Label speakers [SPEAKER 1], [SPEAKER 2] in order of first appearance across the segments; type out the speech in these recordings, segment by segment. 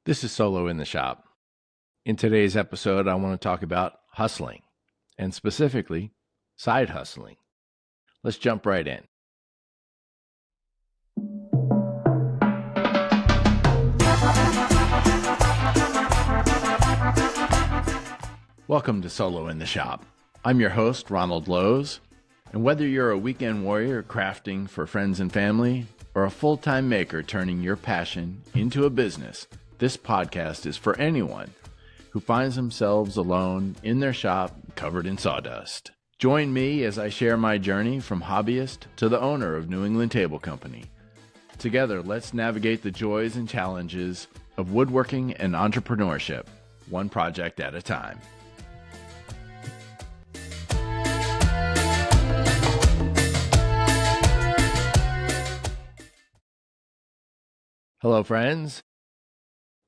[SPEAKER 1] This is Solo in the Shop. In today's episode, I want to talk about hustling, and specifically, side hustling. Let's jump right in. Welcome to Solo in the Shop. I'm your host, Ronald Lowe's, and whether you're a weekend warrior crafting for friends and family, or a full-time maker turning your passion into a business, this podcast is for anyone who finds themselves alone in their shop covered in sawdust. Join me as I share my journey from hobbyist to the owner of New England Table Company. Together, let's navigate the joys and challenges of woodworking and entrepreneurship, one project at a time. Hello, friends.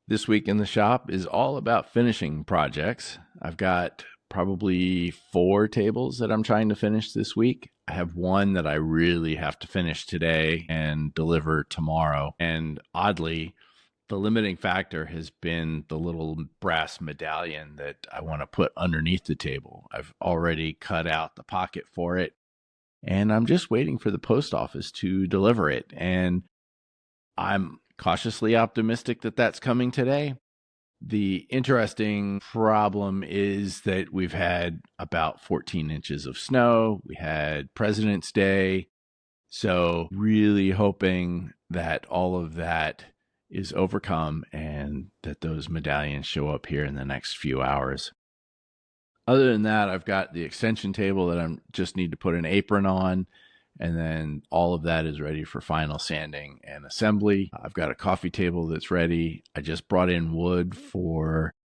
[SPEAKER 1] This week in the shop is all about finishing projects. I've got probably 4 tables that I'm trying to finish this week. I have one that I really have to finish today and deliver tomorrow. And oddly, the limiting factor has been the little brass medallion that I want to put underneath the table. I've already cut out the pocket for it, and I'm just waiting for the post office to deliver it. And I'm cautiously optimistic that that's coming today. The interesting problem is that we've had about 14 inches of snow. We had President's Day. So really hoping that all of that is overcome and that those medallions show up here in the next few hours. Other than that, I've got the extension table that I just need to put an apron on. And then all of that is ready for final sanding and assembly. I've got a coffee table that's ready. I just brought in wood for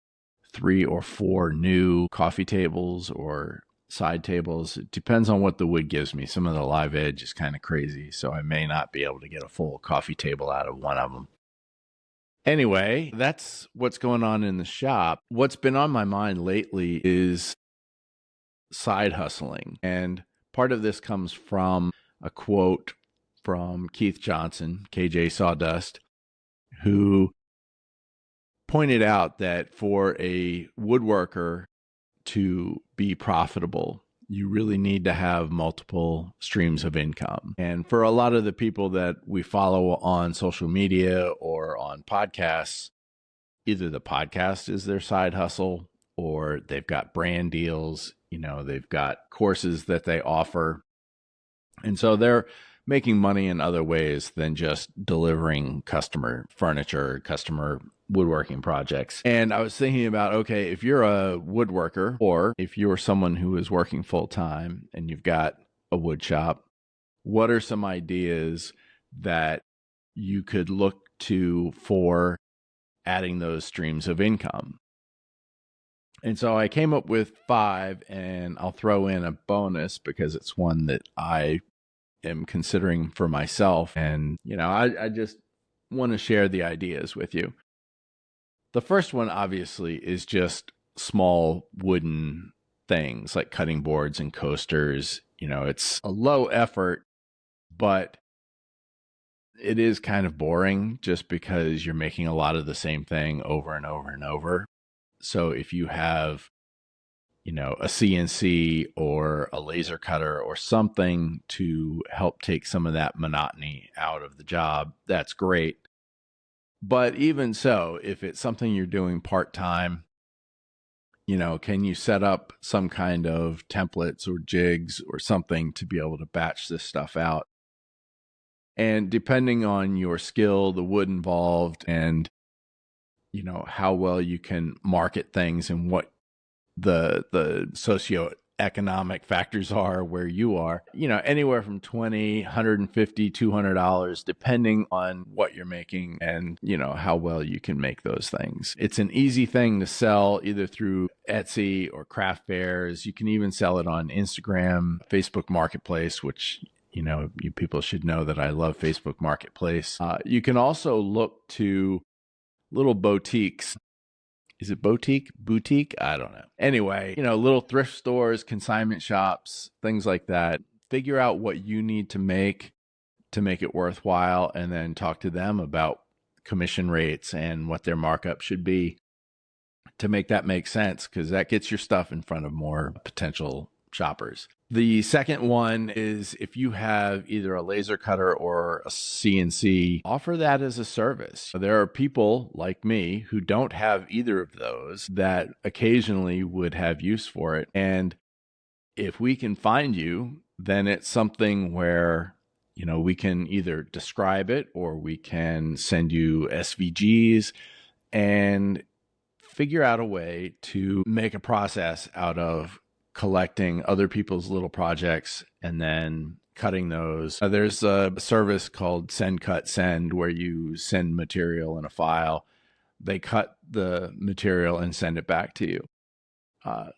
[SPEAKER 1] 3 or 4 new coffee tables or side tables. It depends on what the wood gives me. Some of the live edge is kind of crazy, so I may not be able to get a full coffee table out of one of them. Anyway, that's what's going on in the shop. What's been on my mind lately is side hustling. And part of this comes from a quote from Keith Johnson, KJ Sawdust, who pointed out that for a woodworker to be profitable, you really need to have multiple streams of income. And for a lot of the people that we follow on social media or on podcasts, either the podcast is their side hustle or they've got brand deals, they've got courses that they offer. And so they're making money in other ways than just delivering customer furniture, customer woodworking projects. And I was thinking about, okay, if you're a woodworker or if you're someone who is working full time and you've got a wood shop, what are some ideas that you could look to for adding those streams of income? And so I came up with 5, and I'll throw in a bonus because it's one that I am considering for myself. And, I just want to share the ideas with you. The first one, obviously, is just small wooden things like cutting boards and coasters. It's a low effort, but it is kind of boring just because you're making a lot of the same thing over and over and over. So if you have, a CNC or a laser cutter or something to help take some of that monotony out of the job, that's great. But even so, if it's something you're doing part-time, can you set up some kind of templates or jigs or something to be able to batch this stuff out? And depending on your skill, the wood involved, and how well you can market things and what the socioeconomic factors are where you are, anywhere from $20, $150, $200, depending on what you're making and, how well you can make those things. It's an easy thing to sell either through Etsy or craft fairs. You can even sell it on Instagram, Facebook Marketplace, which you people should know that I love Facebook Marketplace. You can also look to little boutiques. Is it boutique? Boutique? I don't know. Anyway, little thrift stores, consignment shops, things like that. Figure out what you need to make it worthwhile and then talk to them about commission rates and what their markup should be to make that make sense, because that gets your stuff in front of more potential shoppers. The second one is if you have either a laser cutter or a CNC, offer that as a service. There are people like me who don't have either of those that occasionally would have use for it. And if we can find you, then it's something where, you know, we can either describe it or we can send you SVGs and figure out a way to make a process out of collecting other people's little projects and then cutting those. There's a service called Send Cut Send where you send material in a file. They cut the material and send it back to you.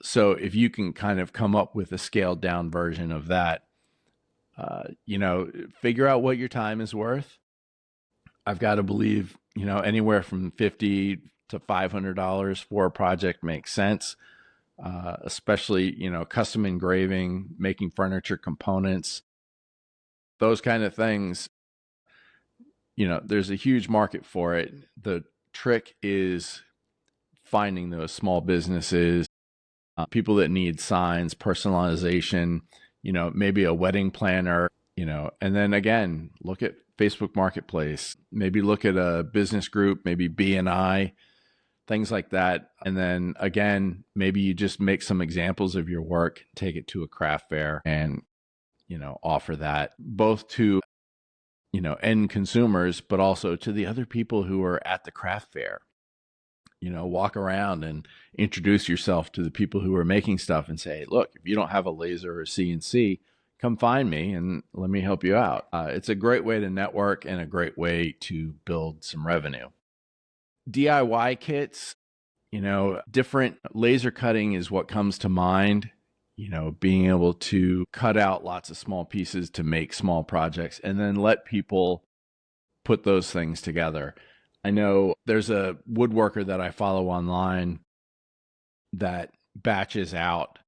[SPEAKER 1] So if you can kind of come up with a scaled down version of that, you know, figure out what your time is worth. I've got to believe, you know, anywhere from $50 to $500 for a project makes sense. Especially, you know, custom engraving, making furniture components, those kind of things. You know, there's a huge market for it. The trick is finding those small businesses, people that need signs, personalization, you know, maybe a wedding planner, you know, and then again, look at Facebook Marketplace, maybe look at a business group, maybe BNI, things like that. And then again, maybe you just make some examples of your work, take it to a craft fair and, you know, offer that both to, you know, end consumers, but also to the other people who are at the craft fair. You know, walk around and introduce yourself to the people who are making stuff and say, look, if you don't have a laser or CNC, come find me and let me help you out. It's a great way to network and a great way to build some revenue. DIY kits, you know, different laser cutting is what comes to mind, you know, being able to cut out lots of small pieces to make small projects and then let people put those things together. I know there's a woodworker that I follow online that batches out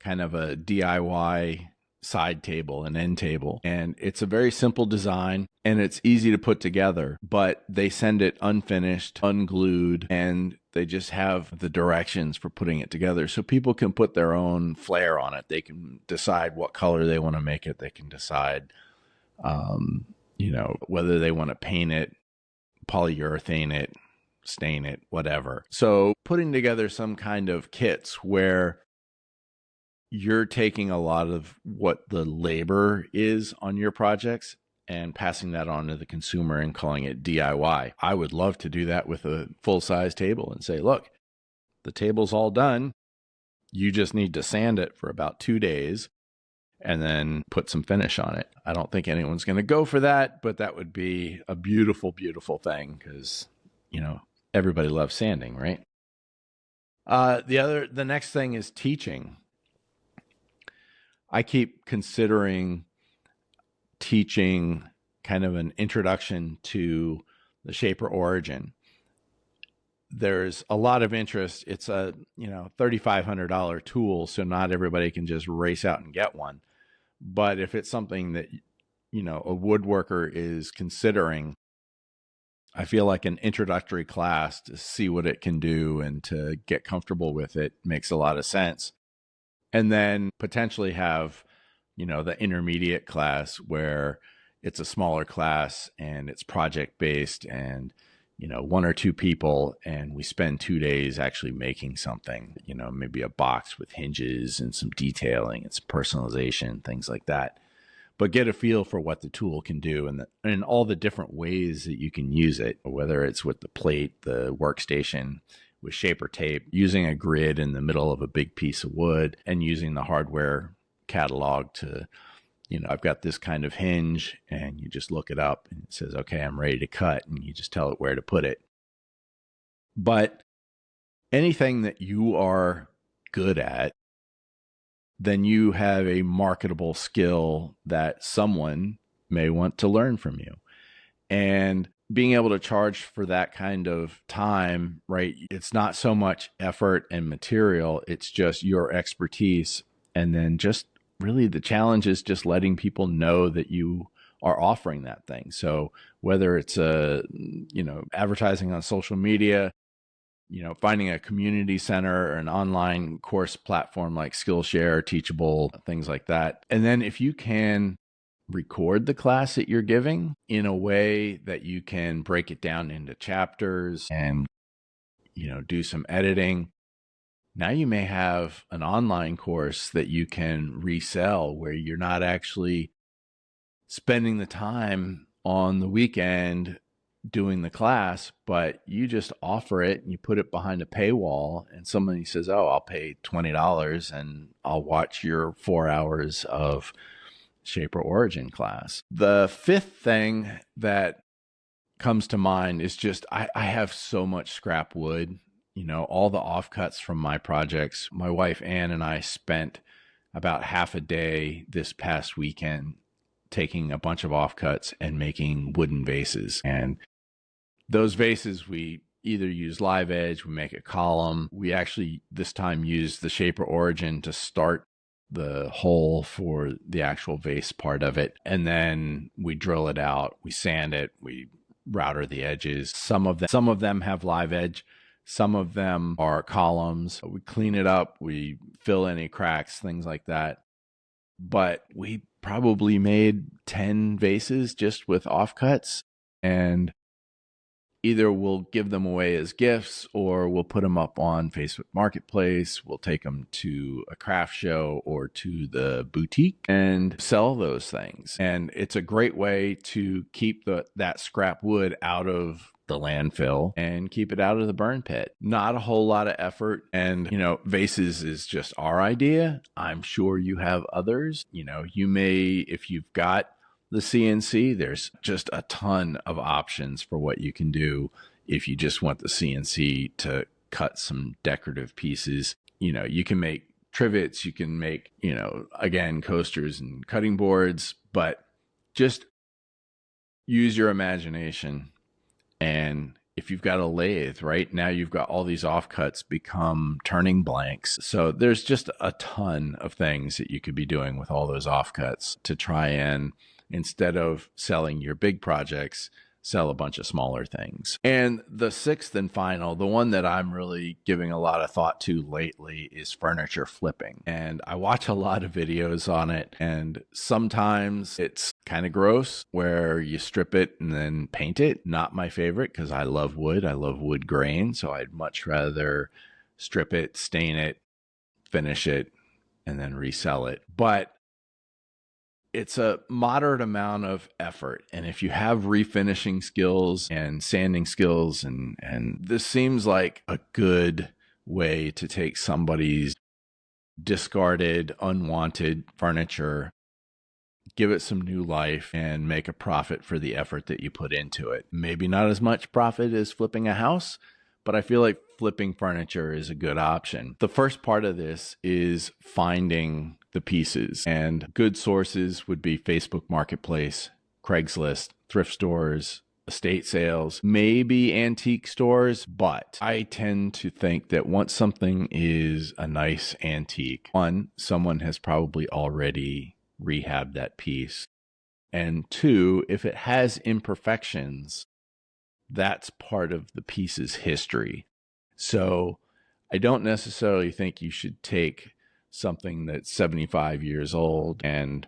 [SPEAKER 1] kind of a DIY side table, an end table. And it's a very simple design and it's easy to put together, but they send it unfinished, unglued, and they just have the directions for putting it together. So people can put their own flair on it. They can decide what color they want to make it. They can decide, you know, whether they want to paint it, polyurethane it, stain it, whatever. So putting together some kind of kits where you're taking a lot of what the labor is on your projects and passing that on to the consumer and calling it DIY. I would love to do that with a full-size table and say, look, the table's all done. You just need to sand it for about 2 days and then put some finish on it. I don't think anyone's going to go for that, but that would be a beautiful, beautiful thing because, you know, everybody loves sanding, right? The next thing is teaching. I keep considering teaching kind of an introduction to the shaper origin. There's a lot of interest. It's a, you know, $3,500 tool, so not everybody can just race out and get one. But if it's something that, you know, a woodworker is considering, I feel like an introductory class to see what it can do and to get comfortable with it makes a lot of sense. And then potentially have, you know, the intermediate class where it's a smaller class and it's project based and, you know, 1 or 2 people and we spend 2 days actually making something, you know, maybe a box with hinges and some detailing and some personalization, things like that. But get a feel for what the tool can do and all the different ways that you can use it, whether it's with the plate, the workstation, with shaper tape, using a grid in the middle of a big piece of wood and using the hardware catalog to, you know, I've got this kind of hinge and you just look it up and it says, okay, I'm ready to cut. And you just tell it where to put it. But anything that you are good at, then you have a marketable skill that someone may want to learn from you. And being able to charge for that kind of time, right? It's not so much effort and material, it's just your expertise. And then just really the challenge is just letting people know that you are offering that thing. So whether it's advertising on social media, finding a community center or an online course platform like Skillshare, Teachable, things like that. And then if you can record the class that you're giving in a way that you can break it down into chapters and, do some editing, now you may have an online course that you can resell where you're not actually spending the time on the weekend doing the class, but you just offer it and you put it behind a paywall, and somebody says, "Oh, I'll pay $20 and I'll watch your 4 hours of Shaper Origin class." The fifth thing that comes to mind is just I have so much scrap wood, all the offcuts from my projects. My wife Ann and I spent about half a day this past weekend taking a bunch of offcuts and making wooden vases. And those vases, we either use live edge, we make a column. We actually this time use the Shaper Origin to start the hole for the actual vase part of it. And then we drill it out, we sand it, we router the edges. Some of them have live edge. Some of them are columns. We clean it up, we fill any cracks, things like that. But we probably made 10 vases just with offcuts, and either we'll give them away as gifts or we'll put them up on Facebook Marketplace. We'll take them to a craft show or to the boutique and sell those things. And it's a great way to keep that scrap wood out of the landfill and keep it out of the burn pit. Not a whole lot of effort. And, vases is just our idea. I'm sure you have others. You may, if you've got the CNC, there's just a ton of options for what you can do if you just want the CNC to cut some decorative pieces. You can make trivets, you can make, again, coasters and cutting boards, but just use your imagination. And if you've got a lathe, right now you've got all these offcuts become turning blanks. So there's just a ton of things that you could be doing with all those offcuts to try and, instead of selling your big projects, sell a bunch of smaller things. And the sixth and final, the one that I'm really giving a lot of thought to lately, is furniture flipping. And I watch a lot of videos on it, and sometimes it's kind of gross where you strip it and then paint it. Not my favorite, because I love wood. I love wood grain. So I'd much rather strip it, stain it, finish it, and then resell it. But it's a moderate amount of effort. And if you have refinishing skills and sanding skills, and this seems like a good way to take somebody's discarded, unwanted furniture, give it some new life, and make a profit for the effort that you put into it. Maybe not as much profit as flipping a house, but I feel like flipping furniture is a good option. The first part of this is finding the pieces, and good sources would be Facebook Marketplace, Craigslist, thrift stores, estate sales, maybe antique stores. But I tend to think that once something is a nice antique, one, someone has probably already rehabbed that piece. And two, if it has imperfections, that's part of the piece's history. So I don't necessarily think you should take something that's 75 years old and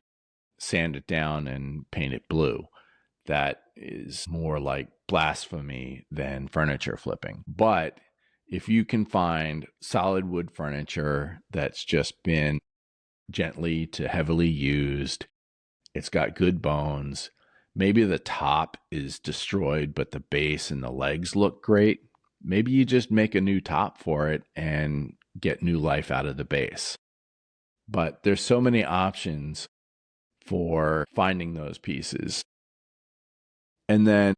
[SPEAKER 1] sand it down and paint it blue. That is more like blasphemy than furniture flipping. But if you can find solid wood furniture that's just been gently to heavily used, it's got good bones, maybe the top is destroyed, but the base and the legs look great, maybe you just make a new top for it and get new life out of the base. But there's so many options for finding those pieces. And then,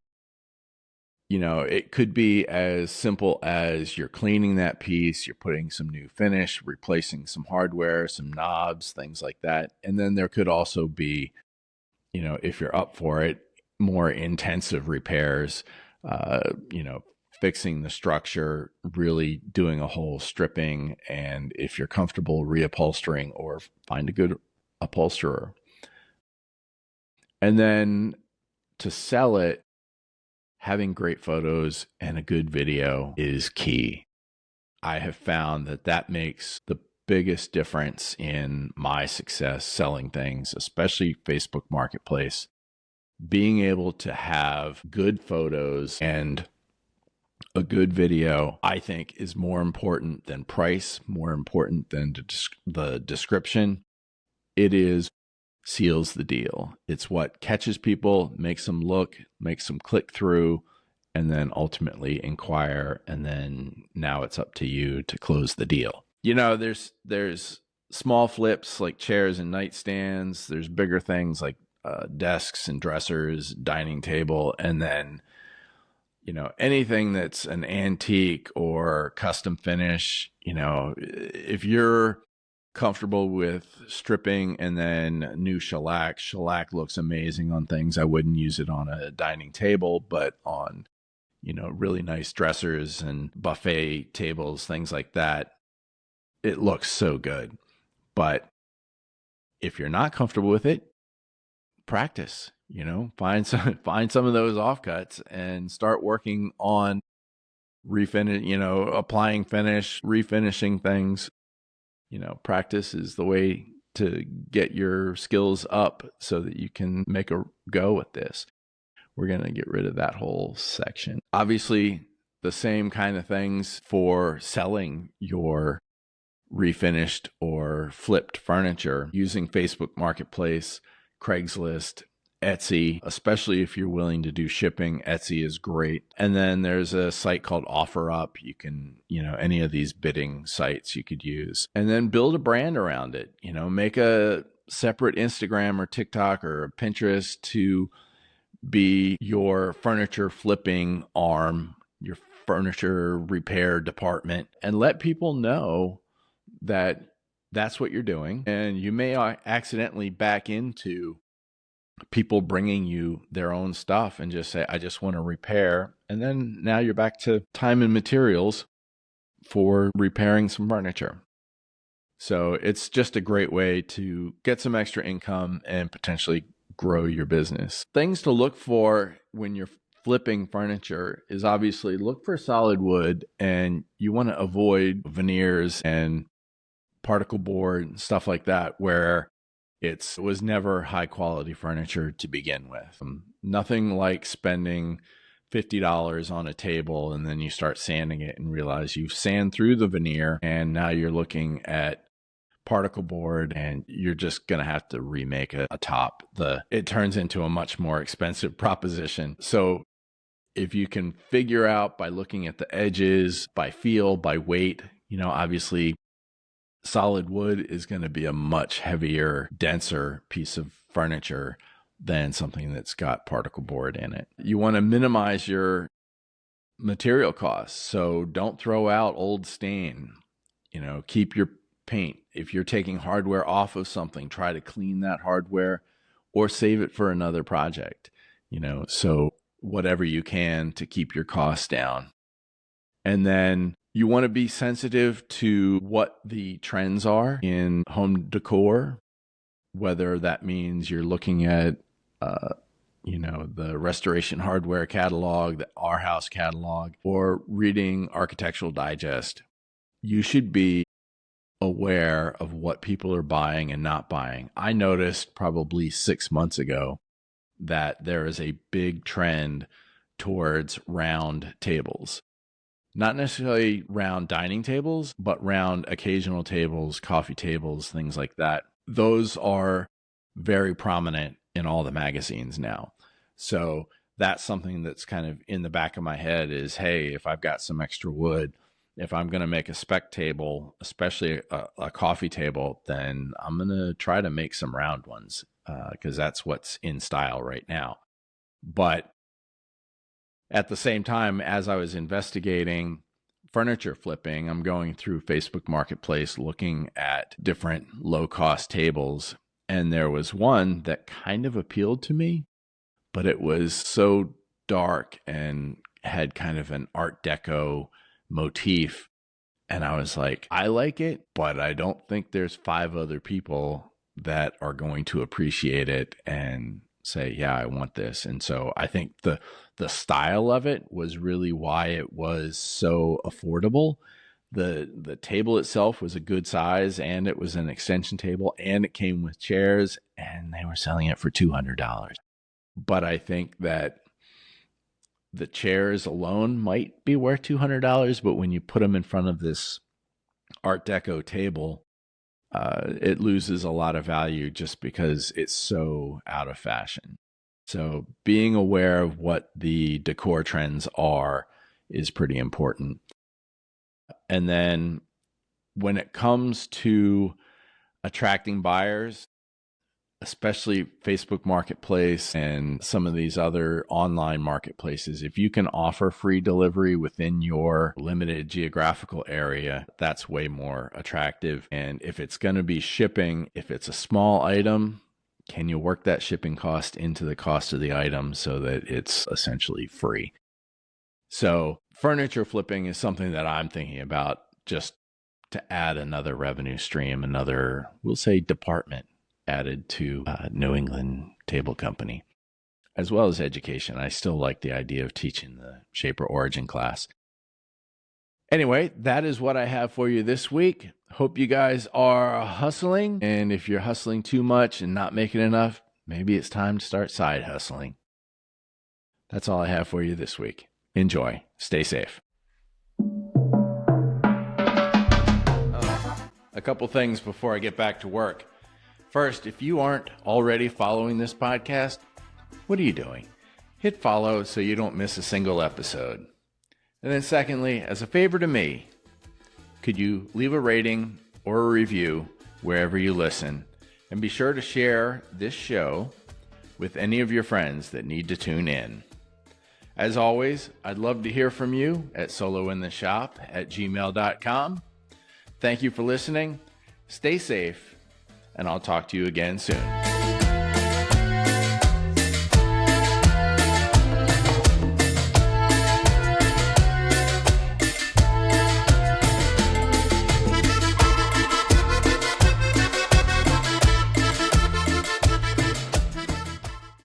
[SPEAKER 1] it could be as simple as you're cleaning that piece, you're putting some new finish, replacing some hardware, some knobs, things like that. And then there could also be, if you're up for it, more intensive repairs, fixing the structure, really doing a whole stripping, and if you're comfortable, reupholstering, or find a good upholsterer. And then to sell it, having great photos and a good video is key. I have found that that makes the biggest difference in my success selling things, especially Facebook Marketplace. Being able to have good photos and a good video, I think, is more important than price, more important than the description. It is seals the deal. It's what catches people, makes them look, makes them click through, and then ultimately inquire. And then now it's up to you to close the deal. You know, there's small flips like chairs and nightstands. There's bigger things like desks and dressers, dining table, and then, you know, anything that's an antique or custom finish. You know, if you're comfortable with stripping and then new shellac looks amazing on things. I wouldn't use it on a dining table, but on, you know, really nice dressers and buffet tables, things like that, it looks so good. But if you're not comfortable with it, practice, you know, find some of those offcuts and start working on refinish, you know, applying finish, refinishing things. You know, practice is the way to get your skills up so that you can make a go with this. We're going to get rid of that whole section. Obviously, the same kind of things for selling your refinished or flipped furniture using Facebook Marketplace, Craigslist, Etsy, especially if you're willing to do shipping. Etsy is great. And then there's a site called OfferUp. You can, you know, any of these bidding sites you could use. And then build a brand around it. You know, make a separate Instagram or TikTok or Pinterest to be your furniture flipping arm, your furniture repair department, and let people know that that's what you're doing. And you may accidentally back into people bringing you their own stuff and just say, I just want to repair. And then now you're back to time and materials for repairing some furniture. So it's just a great way to get some extra income and potentially grow your business. Things to look for when you're flipping furniture is obviously look for solid wood, and you want to avoid veneers and particle board and stuff like that where it was never high quality furniture to begin with. Nothing like spending $50 on a table and then you start sanding it and realize you've sanded through the veneer and now you're looking at particle board and you're just going to have to remake a top. It turns into a much more expensive proposition. So if you can figure out by looking at the edges, by feel, by weight, you know, obviously solid wood is going to be a much heavier, denser piece of furniture than something that's got particle board in it. You want to minimize your material costs. So don't throw out old stain. You know, keep your paint. If you're taking hardware off of something, try to clean that hardware or save it for another project. You know, so whatever you can to keep your costs down. And then you want to be sensitive to what the trends are in home decor, whether that means you're looking at, you know, the Restoration Hardware catalog, the Our House catalog, or reading Architectural Digest. You should be aware of what people are buying and not buying. I noticed probably 6 months ago that there is a big trend towards round tables. Not necessarily round dining tables, but round occasional tables, coffee tables, things like that. Those are very prominent in all the magazines now. So that's something that's kind of in the back of my head is, hey, if I've got some extra wood, if I'm going to make a spec table, especially a coffee table, then I'm going to try to make some round ones because that's what's in style right now. But at the same time, as I was investigating furniture flipping, I'm going through Facebook Marketplace looking at different low-cost tables. And there was one that kind of appealed to me, but it was so dark and had kind of an Art Deco motif. And I was like, I like it, but I don't think there's 5 other people that are going to appreciate it. And say, yeah, I want this. And so I think the style of it was really why it was so affordable. The table itself was a good size, and it was an extension table, and it came with chairs, and they were selling it for $200. But I think that the chairs alone might be worth $200, but when you put them in front of this Art Deco table, it loses a lot of value just because it's so out of fashion. So being aware of what the decor trends are is pretty important. And then when it comes to attracting buyers, especially Facebook Marketplace and some of these other online marketplaces, if you can offer free delivery within your limited geographical area, that's way more attractive. And if it's going to be shipping, if it's a small item, can you work that shipping cost into the cost of the item so that it's essentially free? So furniture flipping is something that I'm thinking about, just to add another revenue stream, another, we'll say, department added to New England Table Company, as well as education. I still like the idea of teaching the Shaper Origin class. Anyway, that is what I have for you this week. Hope you guys are hustling. And if you're hustling too much and not making enough, maybe it's time to start side hustling. That's all I have for you this week. Enjoy. Stay safe. A couple things before I get back to work. First, if you aren't already following this podcast, what are you doing? Hit follow so you don't miss a single episode. And then secondly, as a favor to me, could you leave a rating or a review wherever you listen? And be sure to share this show with any of your friends that need to tune in. As always, I'd love to hear from you at solointheshop@gmail.com. Thank you for listening. Stay safe, and I'll talk to you again soon.